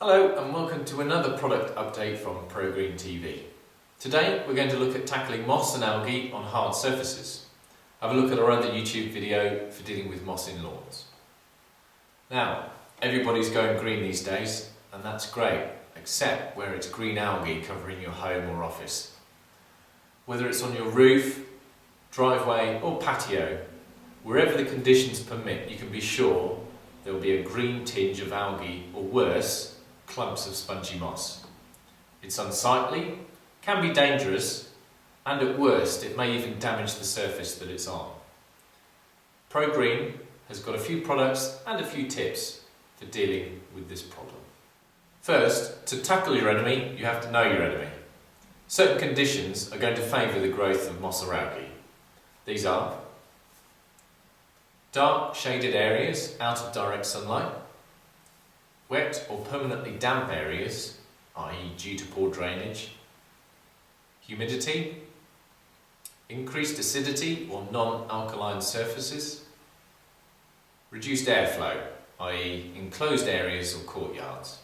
Hello and welcome to another product update from Progreen TV. Today we're going to look at tackling moss and algae on hard surfaces. Have a look at our other YouTube video for dealing with moss in lawns. Now, everybody's going green these days and that's great, except where it's green algae covering your home or office. Whether it's on your roof, driveway or patio, wherever the conditions permit, you can be sure there will be a green tinge of algae or worse, clumps of spongy moss. It's unsightly, can be dangerous, and at worst it may even damage the surface that it's on. Progreen has got a few products and a few tips for dealing with this problem. First, to tackle your enemy, you have to know your enemy. Certain conditions are going to favour the growth of moss or algae. These are dark, shaded areas out of direct sunlight, wet or permanently damp areas, i.e. due to poor drainage, humidity, increased acidity or non-alkaline surfaces, reduced airflow, i.e. enclosed areas or courtyards.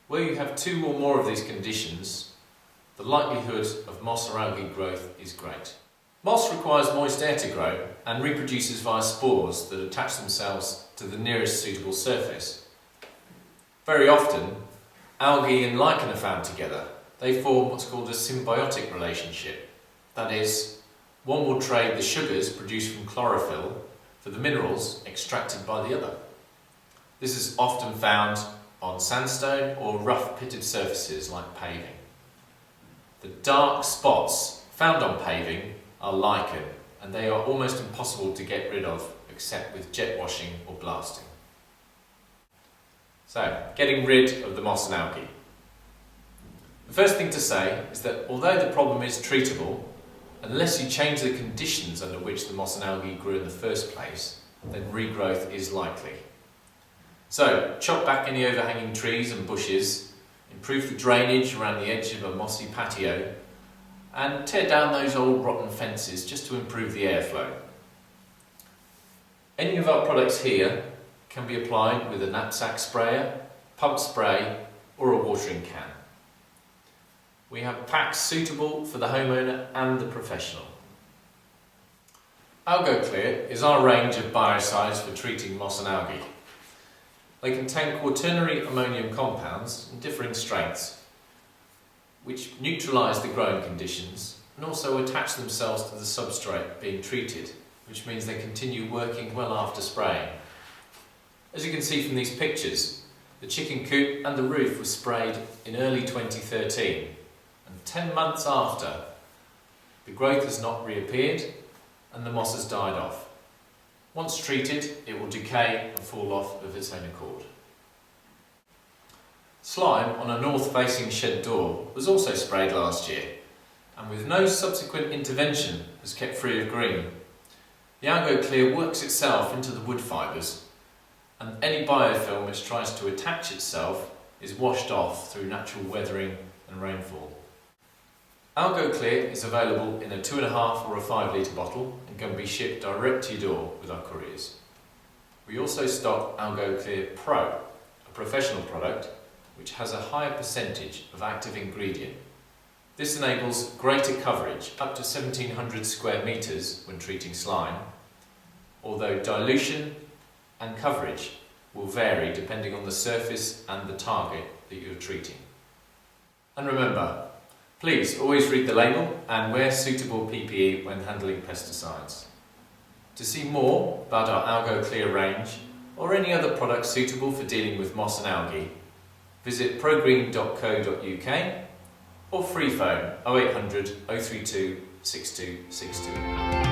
Where you have two or more of these conditions, the likelihood of moss or algae growth is great. Moss requires moist air to grow and reproduces via spores that attach themselves to the nearest suitable surface. Very often, algae and lichen are found together. They form what's called a symbiotic relationship. That is, one will trade the sugars produced from chlorophyll for the minerals extracted by the other. This is often found on sandstone or rough pitted surfaces like paving. The dark spots found on paving are lichen, and they are almost impossible to get rid of except with jet washing or blasting. So, getting rid of the moss and algae. The first thing to say is that although the problem is treatable, unless you change the conditions under which the moss and algae grew in the first place, then regrowth is likely. So, chop back any overhanging trees and bushes, improve the drainage around the edge of a mossy patio, and tear down those old rotten fences just to improve the airflow. Any of our products here can be applied with a knapsack sprayer, pump spray or a watering can. We have packs suitable for the homeowner and the professional. Algae is our range of biocides for treating moss and algae. They contain quaternary ammonium compounds in differing strengths, which neutralise the growing conditions and also attach themselves to the substrate being treated, which means they continue working well after spraying. As you can see from these pictures, the chicken coop and the roof were sprayed in early 2013, and 10 months after, the growth has not reappeared and the moss has died off. Once treated, it will decay and fall off of its own accord. Slime on a north-facing shed door was also sprayed last year, and with no subsequent intervention was kept free of green. The Algae works itself into the wood fibres, and any biofilm which tries to attach itself is washed off through natural weathering and rainfall. Algae is available in a 2.5 or a 5 litre bottle and can be shipped direct to your door with our couriers. We also stock Algae Pro, a professional product which has a higher percentage of active ingredient. This enables greater coverage, up to 1700 square metres when treating slime, although dilution and coverage will vary depending on the surface and the target that you're treating. And remember, please always read the label and wear suitable PPE when handling pesticides. To see more about our Algae range or any other products suitable for dealing with moss and algae, visit progreen.co.uk or free phone 0800 032 6262.